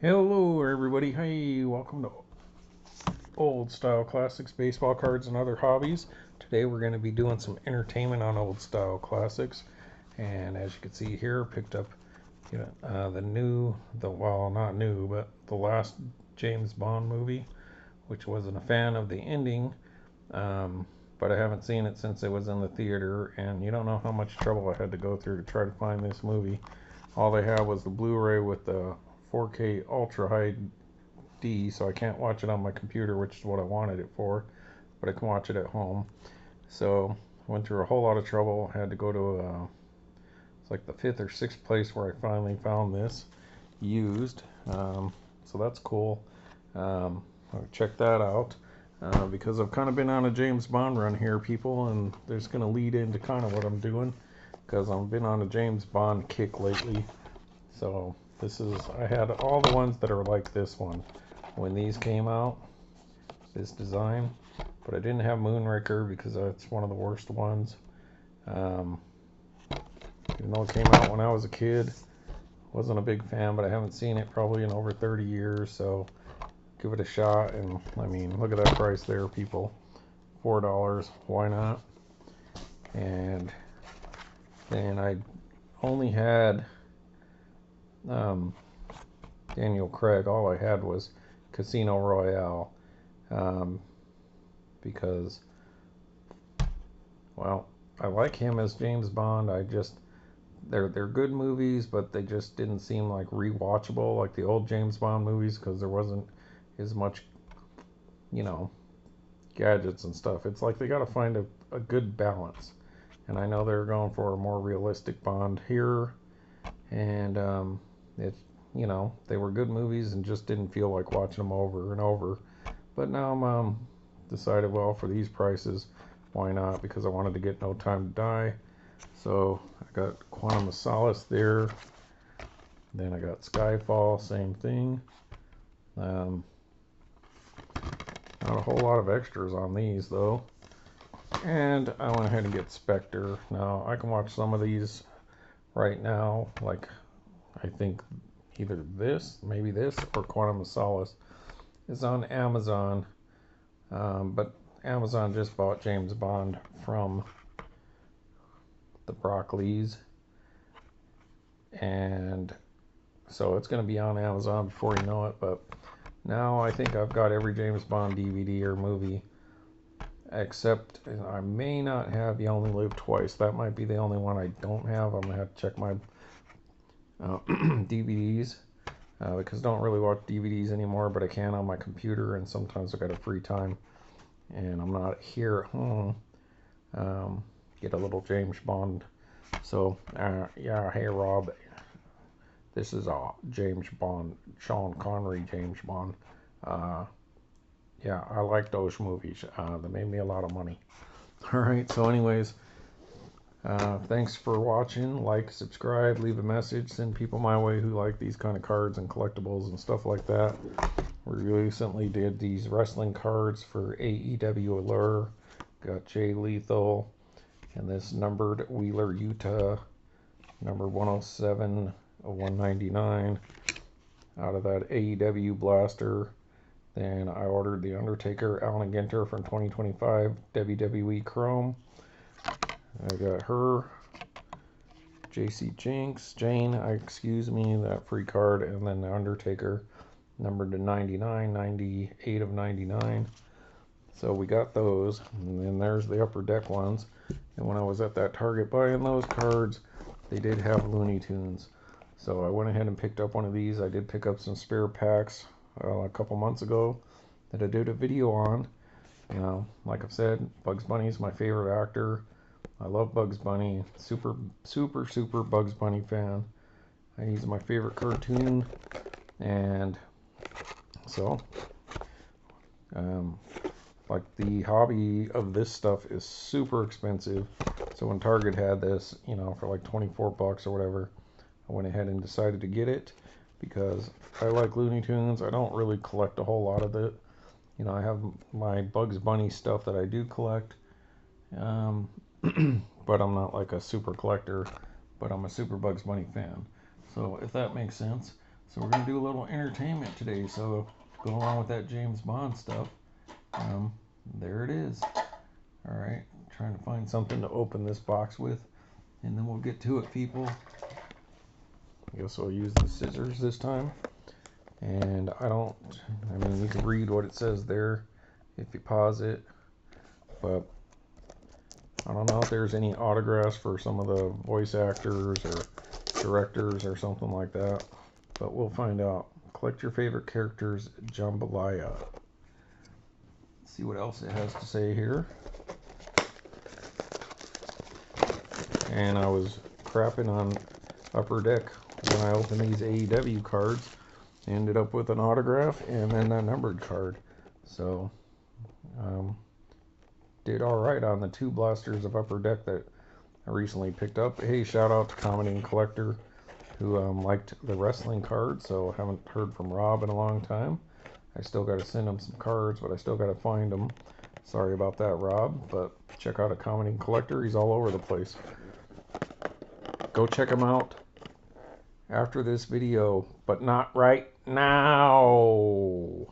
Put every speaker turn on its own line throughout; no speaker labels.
Hello everybody, hey, welcome to Old Style Classics, Baseball Cards and Other Hobbies. Today we're going to be doing some entertainment on Old Style Classics, and as you can see here, picked up well, not new, but the last James Bond movie, which wasn't a fan of the ending, but I haven't seen it since it was in the theater, and you don't know how much trouble I had to go through to try to find this movie. All they had was the Blu-ray with the 4K Ultra High D, so I can't watch it on my computer, which is what I wanted it for, but I can watch it at home. So I went through a whole lot of trouble. I had to go to it's like the fifth or sixth place where I finally found this used. So that's cool. I'll check that out because I've kind of been on a James Bond run here, people, and there's going to lead into kind of what I'm doing because I've been on a James Bond kick lately. So I had all the ones that are like this one when these came out, this design, but I didn't have Moonraker because that's one of the worst ones. Even though it came out when I was a kid, wasn't a big fan, but I haven't seen it probably in over 30 years, so give it a shot. And I mean, look at that price there, people. $4, why not? And then I only had Daniel Craig. All I had was Casino Royale, because, well, I like him as James Bond. They're good movies, but they just didn't seem like rewatchable like the old James Bond movies because there wasn't as much, gadgets and stuff. It's like they got to find a good balance. And I know they're going for a more realistic Bond here, and they were good movies and just didn't feel like watching them over and over. But now I'm decided, well, for these prices, why not? Because I wanted to get No Time to Die. So I got Quantum of Solace there. Then I got Skyfall, same thing. Not a whole lot of extras on these though. And I went ahead and get Spectre. Now I can watch some of these right now, like I think either maybe this, or Quantum of Solace is on Amazon. But Amazon just bought James Bond from the Broccoli's, and so it's going to be on Amazon before you know it. But now I think I've got every James Bond DVD or movie, except I may not have You Only Live Twice. That might be the only one I don't have. I'm going to have to check my DVDs, because I don't really watch DVDs anymore, but I can on my computer, and sometimes I got a free time and I'm not here at home. Get a little James Bond. So yeah, hey Rob, this is James Bond, Sean Connery James Bond. Yeah, I like those movies. They made me a lot of money. All right, so anyways, thanks for watching. Like, subscribe, leave a message, send people my way who like these kind of cards and collectibles and stuff like that. We recently did these wrestling cards for AEW Allure. Got Jay Lethal and this numbered Wheeler Utah, number 107 of 199, out of that AEW blaster. Then I ordered the Undertaker Alan Ginter from 2025 WWE Chrome. I got her, JC Jane, excuse me, that free card, and then the Undertaker, numbered to 99, 98 of 99. So we got those, and then there's the upper deck ones. And when I was at that Target buying those cards, they did have Looney Tunes. So I went ahead and picked up one of these. I did pick up some spare packs a couple months ago that I did a video on. Like I've said, Bugs Bunny is my favorite actor. I love Bugs Bunny. Super Bugs Bunny fan. He's my favorite cartoon. And so, like, the hobby of this stuff is super expensive. So when Target had this, for like 24 bucks or whatever, I went ahead and decided to get it because I like Looney Tunes. I don't really collect a whole lot of it. I have my Bugs Bunny stuff that I do collect. But I'm not like a super collector, but I'm a super Bugs Bunny fan. So if that makes sense. So we're going to do a little entertainment today. So go along with that James Bond stuff. There it is. All right, trying to find something to open this box with, and then we'll get to it, people. I guess I'll use the scissors this time. And I mean, you can read what it says there if you pause it, but I don't know if there's any autographs for some of the voice actors or directors or something like that, but we'll find out. Collect your favorite characters, jambalaya. Let's see what else it has to say here. And I was crapping on Upper Deck when I opened these AEW cards. Ended up with an autograph and then a numbered card. So, did alright on the 2 blasters of Upper Deck that I recently picked up. Hey, shout out to Commenting Collector who liked the wrestling card. So, haven't heard from Rob in a long time. I still got to send him some cards, but I still got to find them. Sorry about that, Rob. But check out a Commenting Collector. He's all over the place. Go check him out after this video, but not right now.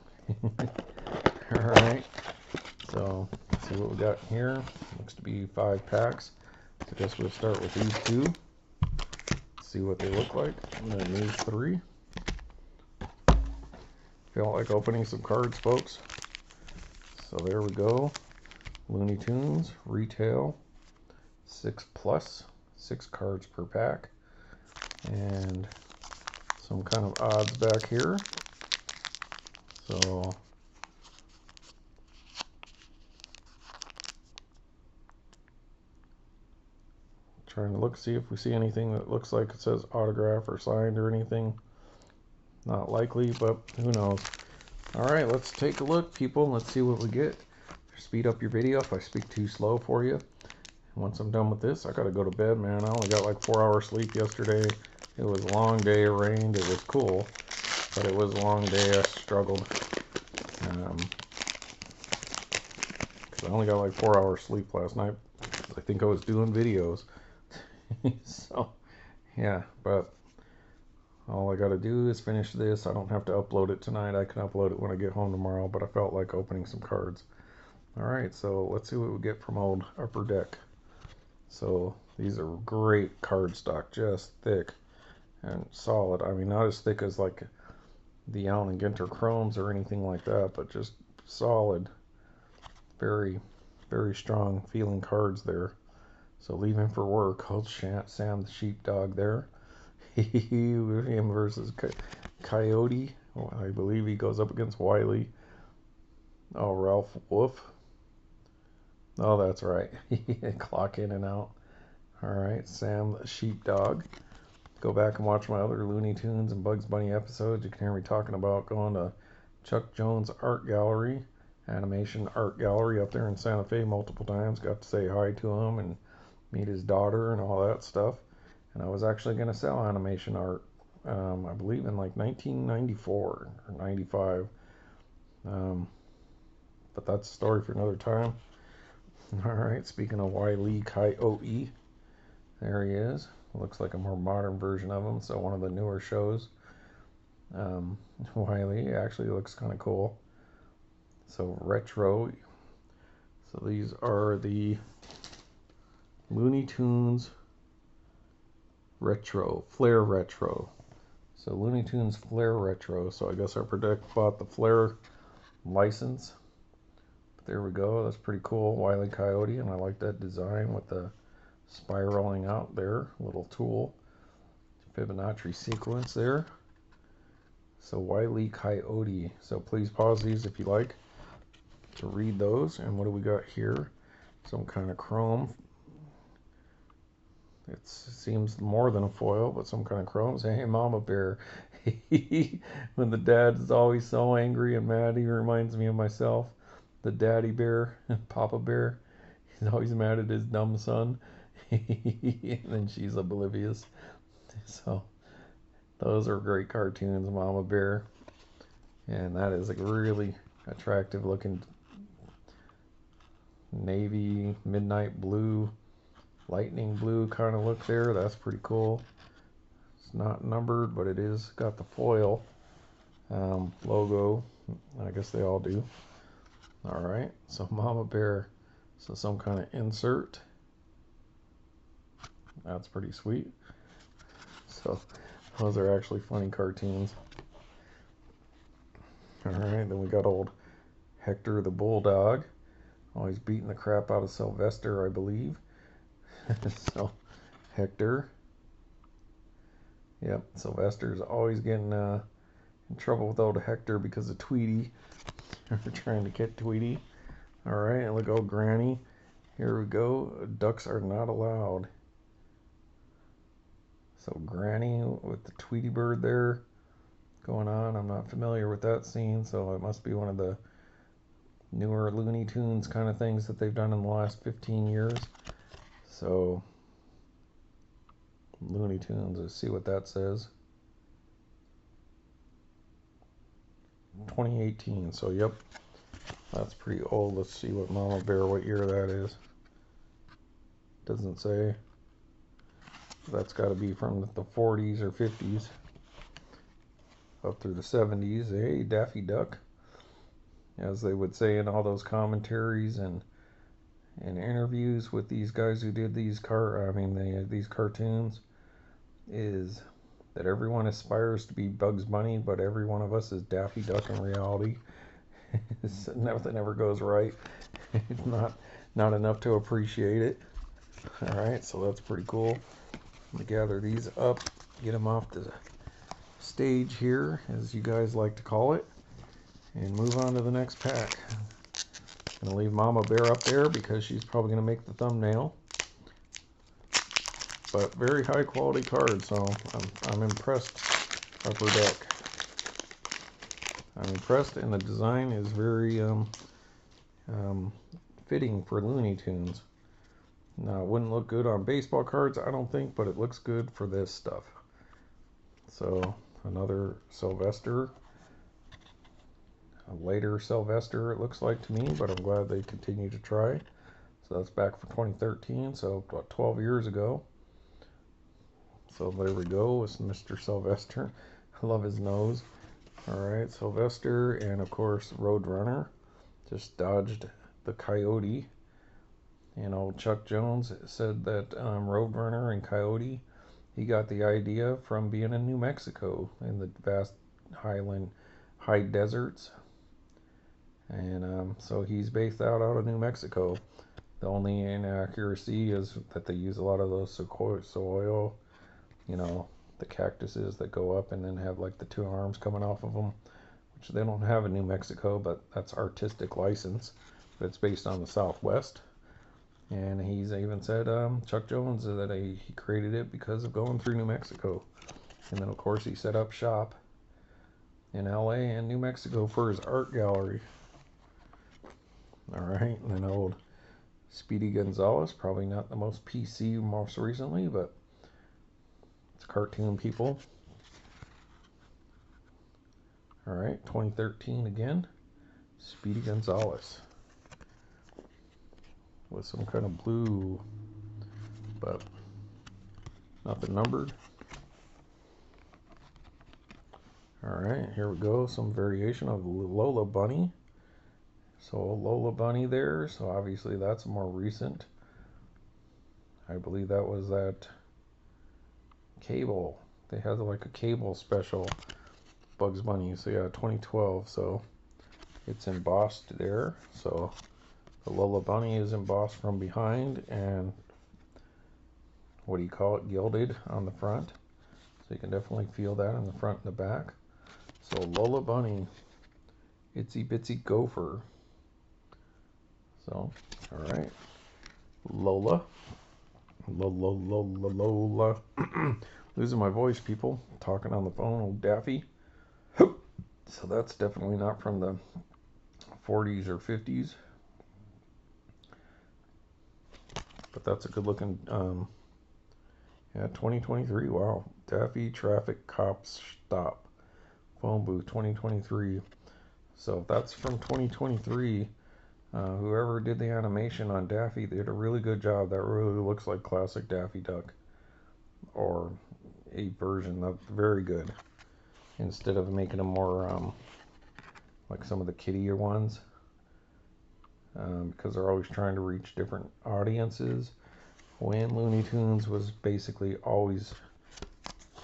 Alright, so let's see what we got here. Looks to be 5 packs. So I guess we'll start with these 2. See what they look like. And then these 3. Feel like opening some cards, folks. So there we go. Looney Tunes, retail, 6+, 6 cards per pack. And some kind of odds back here. So trying to look, see if we see anything that looks like it says autograph or signed or anything. Not likely, but who knows. Alright, let's take a look, people. Let's see what we get. Speed up your video if I speak too slow for you. Once I'm done with this, I gotta go to bed, man. I only got like 4 hours sleep yesterday. It was a long day, it rained, it was cool, but it was a long day. I struggled. Cause I only got like 4 hours sleep last night. I think I was doing videos. So, yeah, but all I gotta do is finish this. I don't have to upload it tonight. I can upload it when I get home tomorrow, but I felt like opening some cards. Alright, so let's see what we get from old Upper Deck. So these are great card stock, just thick and solid. I mean, not as thick as like the Allen and Ginter Chromes or anything like that, but just solid, very, very strong feeling cards there. So leaving for work, old Sam the Sheepdog there. Him versus Coyote. Oh, I believe he goes up against Wiley. Oh, Ralph Wolf. Oh, that's right. Clock in and out. Alright, Sam the Sheepdog. Go back and watch my other Looney Tunes and Bugs Bunny episodes. You can hear me talking about going to Chuck Jones Art Gallery, Animation Art Gallery up there in Santa Fe multiple times. Got to say hi to him and meet his daughter and all that stuff. And I was actually going to sell animation art, I believe in like 1994 or 95. But that's a story for another time. Alright, speaking of Wile E. Coyote, there he is. Looks like a more modern version of him, so one of the newer shows. Wile E. actually looks kind of cool. So retro. So these are the Looney Tunes Retro, Flair Retro. So Looney Tunes Flair Retro. So I guess Upper Deck bought the Flair license. But there we go. That's pretty cool. Wile E. Coyote, and I like that design with the spiraling out there. Little tool. Fibonacci sequence there. So Wile E. Coyote. So please pause these if you like to read those. And what do we got here? Some kind of chrome. It seems more than a foil, but some kind of chrome. Say, hey, Mama Bear. When the dad is always so angry and mad, he reminds me of myself. The daddy bear, Papa Bear. He's always mad at his dumb son. And then she's oblivious. So those are great cartoons, Mama Bear. And that is a really attractive looking navy, midnight blue, lightning blue kind of look there. That's pretty cool. It's not numbered, but it is got the foil logo. I guess they all do. All right, so Mama Bear. So some kind of insert. That's pretty sweet. So those are actually funny cartoons. All right, then we got old Hector the Bulldog, always beating the crap out of Sylvester, I believe. So Hector. Yep, Sylvester's always getting in trouble with old Hector because of Tweety. They're trying to get Tweety. All right, and look, old Granny. Here we go. Ducks are not allowed. So Granny with the Tweety bird there going on. I'm not familiar with that scene, so it must be one of the newer Looney Tunes kind of things that they've done in the last 15 years. So Looney Tunes, let's see what that says. 2018, so yep, that's pretty old. Let's see what Mama Bear, what year that is. Doesn't say. That's got to be from the 40s or 50s up through the 70s. Hey, Daffy Duck, as they would say in all those commentaries and interviews with these guys who did these these cartoons, is that everyone aspires to be Bugs Bunny, but every one of us is Daffy Duck in reality. Nothing ever goes right. It's not enough to appreciate it. All right, so that's pretty cool. I'm gonna gather these up, get them off the stage here, as you guys like to call it, and move on to the next pack. I'm gonna leave Mama Bear up there because she's probably gonna make the thumbnail. But very high quality card, so I'm impressed. Upper Deck. I'm impressed, and the design is very fitting for Looney Tunes. Now, it wouldn't look good on baseball cards, I don't think, but it looks good for this stuff. So, another Sylvester. A later Sylvester, it looks like to me, but I'm glad they continue to try. So that's back for 2013, so about 12 years ago. So there we go, it's Mr. Sylvester. I love his nose. Alright, Sylvester, and of course Roadrunner. Just dodged the coyote. And old Chuck Jones said that Roadrunner and Coyote, he got the idea from being in New Mexico in the vast high deserts. And so he's based out of New Mexico. The only inaccuracy is that they use a lot of those soil, you know, the cactuses that go up and then have like the two arms coming off of them, which they don't have in New Mexico, but that's artistic license. But it's based on the Southwest. And he's even said, Chuck Jones, that he created it because of going through New Mexico. And then, of course, he set up shop in LA and New Mexico for his art gallery. Alright, and then old Speedy Gonzales, probably not the most PC most recently, but it's cartoon people. Alright, 2013 again, Speedy Gonzales. With some kind of blue, but nothing numbered. Alright, here we go, some variation of Lola Bunny. So Lola Bunny there, so obviously that's more recent. I believe that was that Cable. They had like a Cable special, Bugs Bunny, so yeah, 2012, so it's embossed there. So the Lola Bunny is embossed from behind and what do you call it, gilded on the front. So you can definitely feel that in the front and the back. So Lola Bunny, Itsy Bitsy Gopher. So, alright. Lola. Lola. Losing my voice, people. Talking on the phone, old Daffy. So that's definitely not from the 40s or 50s. But that's a good looking, yeah, 2023. Wow. Daffy Traffic Cops Stop. Phone booth 2023. So if that's from 2023, whoever did the animation on Daffy, they did a really good job. That really looks like classic Daffy Duck. Or a version that's very good. Instead of making them more like some of the kiddier ones, because they're always trying to reach different audiences. When Looney Tunes was basically always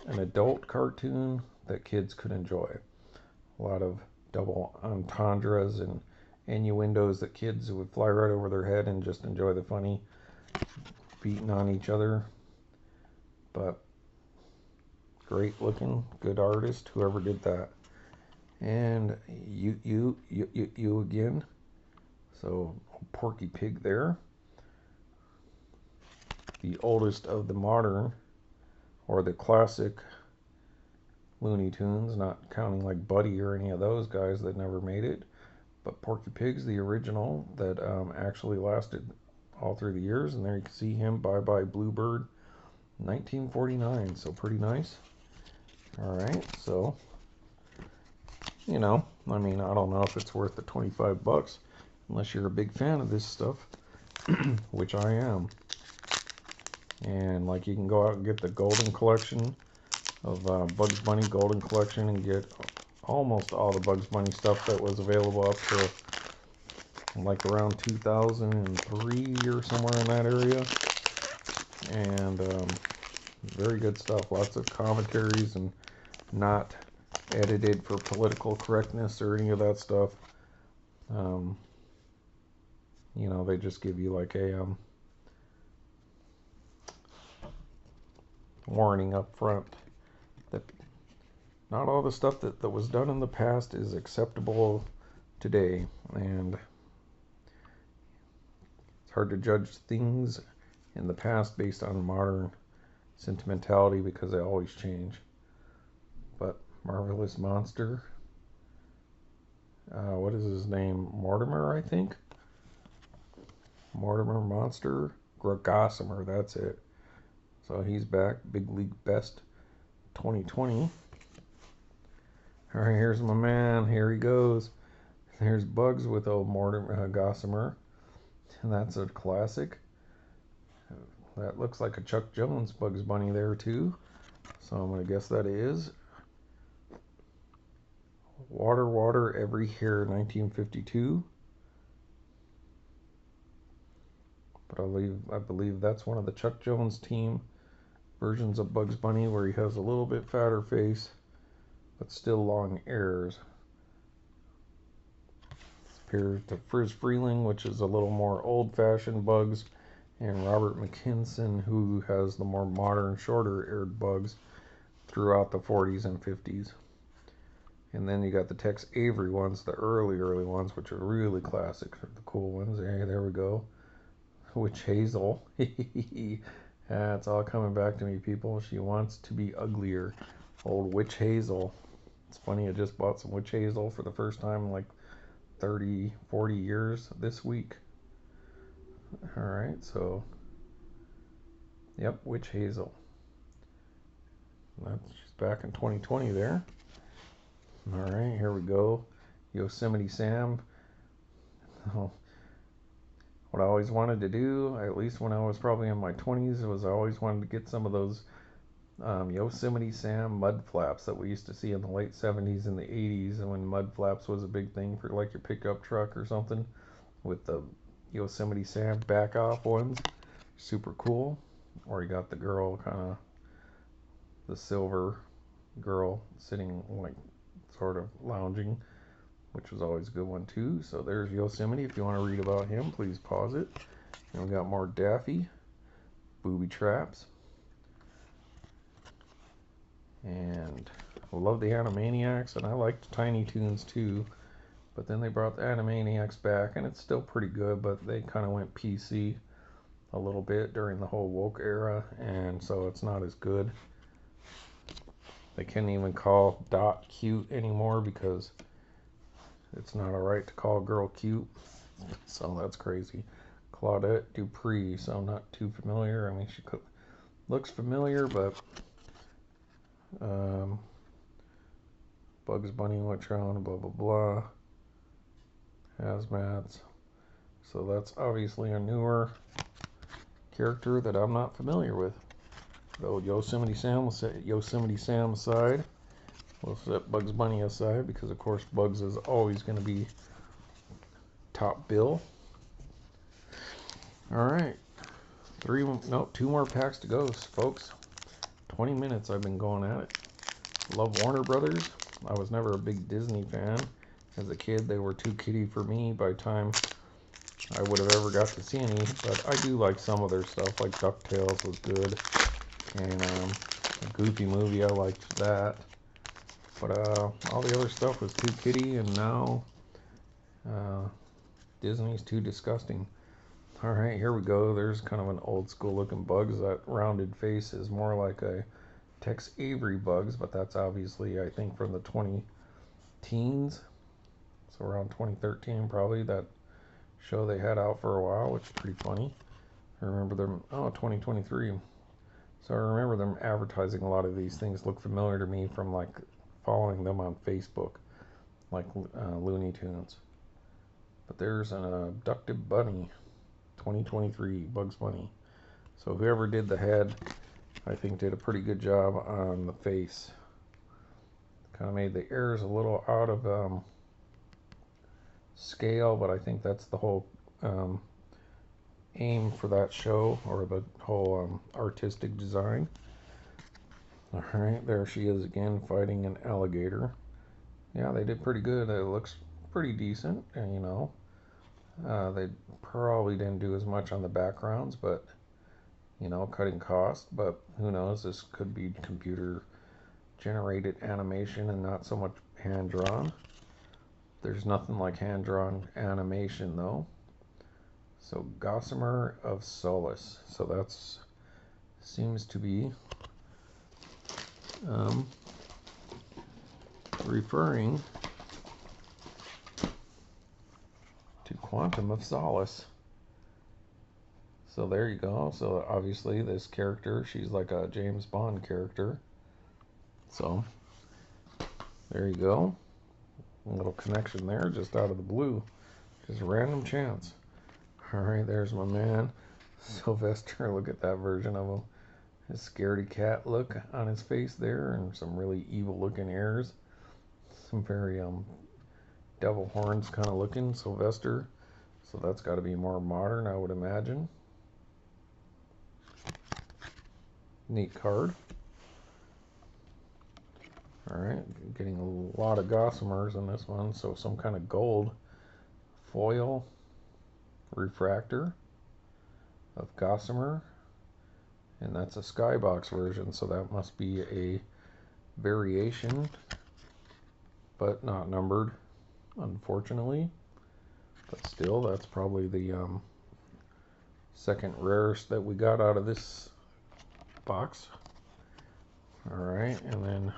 an adult cartoon that kids could enjoy. A lot of double entendres and innuendos that kids would fly right over their head and just enjoy the funny beating on each other. But great looking, good artist, whoever did that. And you again. So Porky Pig there. The oldest of the modern, or the classic Looney Tunes, not counting like Buddy or any of those guys that never made it. But Porky Pig's the original that actually lasted all through the years. And there you can see him, Bye Bye Bluebird, 1949. So pretty nice. Alright, so, you know, I mean, I don't know if it's worth the 25 bucks unless you're a big fan of this stuff, which I am. And like, you can go out and get the Golden Collection of Bugs Bunny Golden Collection and get almost all the Bugs Bunny stuff that was available up to like around 2003 or somewhere in that area. And very good stuff. Lots of commentaries and not edited for political correctness or any of that stuff. You know, they just give you like a warning up front that not all the stuff that was done in the past is acceptable today, and it's hard to judge things in the past based on modern sentimentality because they always change. But Marvelous Monster, what is his name? Mortimer, I think. Mortimer Monster Gossamer, that's it. So he's back, Big League Best 2020. All right, here's my man. Here he goes. There's Bugs with old Mortimer Gossamer, and that's a classic. That looks like a Chuck Jones Bugs Bunny there too. So I'm gonna guess that is Water, Water, Every Hair, 1952. But I believe that's one of the Chuck Jones team versions of Bugs Bunny where he has a little bit fatter face, but still long ears. Compared to Friz Freeling, which is a little more old-fashioned Bugs, and Robert McKinson, who has the more modern, shorter-eared Bugs throughout the 40s and 50s. And then you got the Tex Avery ones, the early ones, which are really classic. They're the cool ones. There we go. Witch Hazel. It's all coming back to me, people. She wants to be uglier. Old Witch Hazel. It's funny, I just bought some Witch Hazel for the first time in like 30, 40 years this week. Alright, so, yep, Witch Hazel. She's back in 2020 there. Alright, here we go. Yosemite Sam. Oh, what I always wanted to do, at least when I was probably in my 20s, was I always wanted to get some of those Yosemite Sam mud flaps that we used to see in the late 70s and the 80s, and when mud flaps was a big thing for like your pickup truck or something, with the Yosemite Sam back off ones. Super cool. Or you got the girl, kind of the silver girl sitting like sort of lounging, which was always a good one too. So there's Yosemite. If you want to read about him, please pause it. And we got more Daffy, Booby Traps, and I love the Animaniacs, and I liked Tiny Toons too, but then they brought the Animaniacs back, and it's still pretty good, but they kind of went PC a little bit during the whole woke era, and so it's not as good. They can't even call Dot cute anymore because it's not alright to call a girl cute, so that's crazy. Claudette Dupree, so I'm not too familiar. I mean, she looks familiar, but Bugs Bunny, Electron, blah blah blah, Hazmats. So that's obviously a newer character that I'm not familiar with. Good old Yosemite Sam. We'll set Yosemite Sam aside. We'll set Bugs Bunny aside because, of course, Bugs is always going to be top bill. All right. Two more packs to go, folks. 20 minutes I've been going at it. Love Warner Brothers. I was never a big Disney fan. As a kid, they were too kiddie for me by the time I would have ever got to see any. But I do like some of their stuff, like DuckTales was good. And a Goofy movie, I liked that. But all the other stuff was too kiddie, and now Disney's too disgusting. Alright, here we go. There's kind of an old school looking Bugs. That rounded face is more like a Tex Avery Bugs, but that's obviously, I think, from the 20-teens. So around 2013 probably, that show they had out for a while, which is pretty funny. I remember them, 2023. So I remember them advertising a lot of these things. Look familiar to me from like following them on Facebook, like Looney Tunes. But there's an abducted bunny, 2023 Bugs Bunny. So whoever did the head, I think, did a pretty good job on the face. Kind of made the ears a little out of scale, but I think that's the whole aim for that show, or the whole artistic design. Alright, there she is again, fighting an alligator. Yeah, they did pretty good. It looks pretty decent, and you know, they probably didn't do as much on the backgrounds, but you know, cutting costs. But who knows, this could be computer generated animation and not so much hand drawn. There's nothing like hand drawn animation though. So Gossamer of Solace. So that's seems to be referring to Quantum of Solace. So there you go. So obviously this character, she's like a James Bond character. So there you go. A little connection there, just out of the blue. Just a random chance. Alright, there's my man, Sylvester. Look at that version of him. His scaredy cat look on his face there, and some really evil looking ears. Some very devil horns kind of looking Sylvester. So that's got to be more modern, I would imagine. Neat card. Alright, getting a lot of Gossamers in this one. So some kind of gold foil refractor of Gossamer. And that's a skybox version, so that must be a variation, but not numbered, unfortunately. But still, that's probably the second rarest that we got out of this box. Alright, and then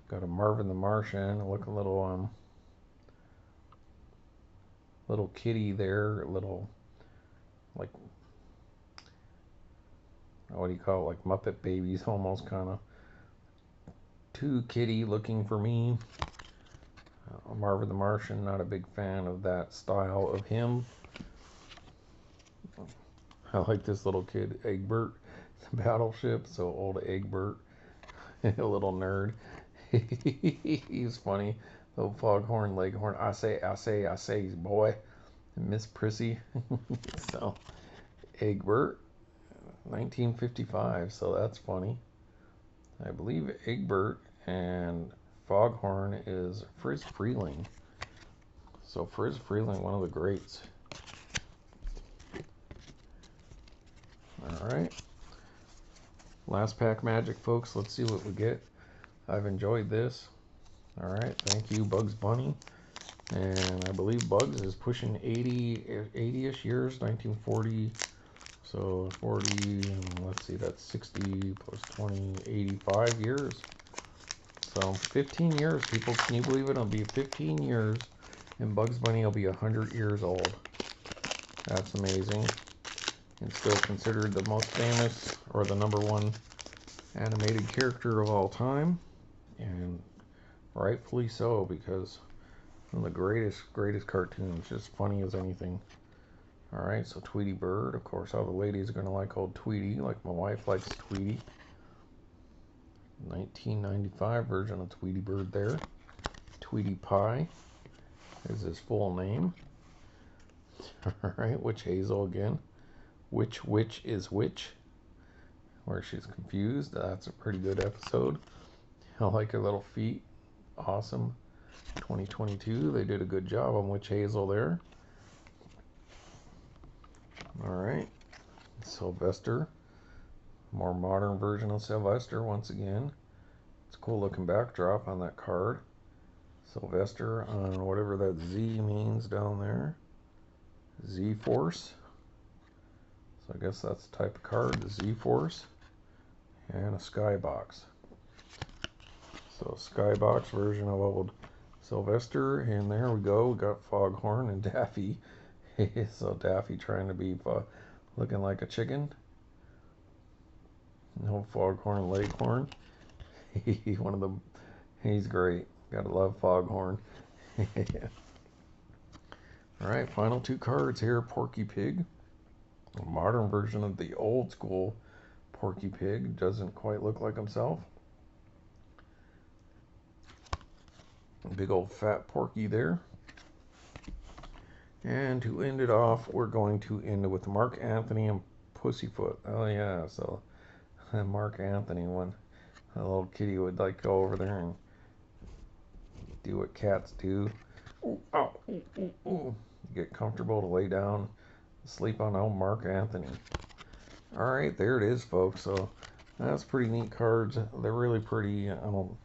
got a Marvin the Martian, looking little little kitty there, little, like, what do you call it, like Muppet Babies, almost kind of too kitty looking for me. Marvin the Martian, not a big fan of that style of him. I like this little kid, Egbert, Battleship. So old Egbert, a little nerd. He's funny. Little foghorn, leghorn. I say, boy. Miss Prissy. So Egbert, 1955. So that's funny. I believe Egbert and Foghorn is Friz Freleng. So Friz Freleng, one of the greats. Alright. Last pack magic, folks. Let's see what we get. I've enjoyed this. Alright, thank you, Bugs Bunny. And I believe Bugs is pushing 80-ish years, 1940. So 40, let's see, that's 60 plus 20, 85 years. So 15 years, people. Can you believe it? It'll be 15 years, and Bugs Bunny will be 100 years old. That's amazing. And still considered the most famous, or the #1 animated character of all time. And rightfully so, because one of the greatest cartoons, just funny as anything. Alright, so Tweety Bird. Of course, all the ladies are going to like old Tweety, like my wife likes Tweety. 1995 version of Tweety Bird there. Tweety Pie is his full name. Alright, Witch Hazel again. Which witch is which? Where she's confused. That's a pretty good episode. I like her little feet. Awesome. 2022. They did a good job on Witch Hazel there. Alright. Sylvester. More modern version of Sylvester once again. It's a cool looking backdrop on that card. Sylvester on whatever that Z means down there. Z-Force. So I guess that's the type of card, the Z-Force. And a Skybox. So Skybox version of old Sylvester. And there we go. We got Foghorn and Daffy. So Daffy trying to be looking like a chicken. No, Foghorn, Leghorn. One of them. He's great. Gotta love Foghorn. Alright, final two cards here. Porky Pig. A modern version of the old school Porky Pig. Doesn't quite look like himself. Big old fat Porky there. And to end it off, we're going to end it with Mark Anthony and Pussyfoot. Oh yeah, so Mark Anthony one. A little kitty would like go over there and do what cats do. Ooh, ow, ooh, ooh, ooh. Get comfortable to lay down, sleep on old Mark Anthony. Alright, there it is, folks. So that's pretty neat cards. They're really pretty. I don't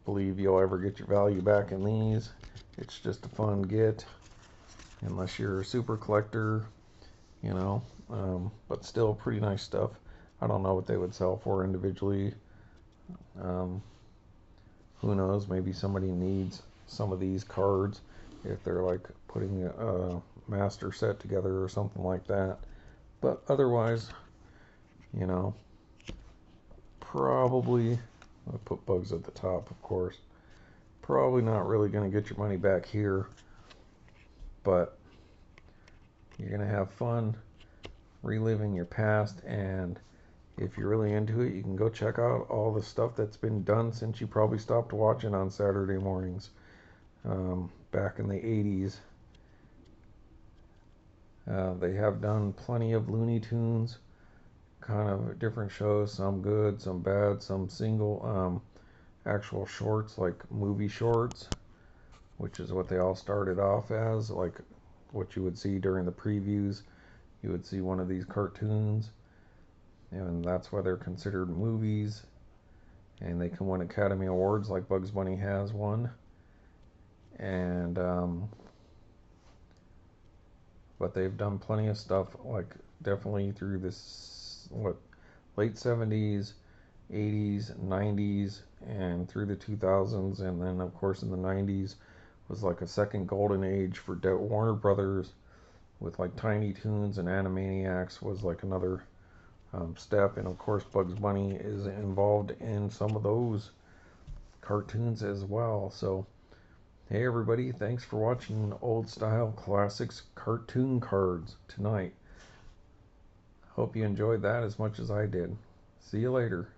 believe you'll ever get your value back in these. It's just a fun get. Unless you're a super collector, you know, but still pretty nice stuff. I don't know what they would sell for individually. Who knows, maybe somebody needs some of these cards if they're like putting a master set together or something like that. But otherwise, you know, probably, I'll put Bugs at the top, of course. Probably not really going to get your money back here. But you're going to have fun reliving your past, and if you're really into it, you can go check out all the stuff that's been done since you probably stopped watching on Saturday mornings back in the 80s. They have done plenty of Looney Tunes, kind of different shows, some good, some bad, some single actual shorts, like movie shorts, which is what they all started off as, like what you would see during the previews. You would see one of these cartoons, and that's why they're considered movies, and they can win Academy Awards like Bugs Bunny has won. And but they've done plenty of stuff, like definitely through this late 70s, 80s, 90s, and through the 2000s, and then of course in the 90s was like a second golden age for Warner Brothers, with like Tiny Toons and Animaniacs was like another step, and of course Bugs Bunny is involved in some of those cartoons as well. So hey everybody, thanks for watching Old Style Classics cartoon cards tonight. Hope you enjoyed that as much as I did. See you later.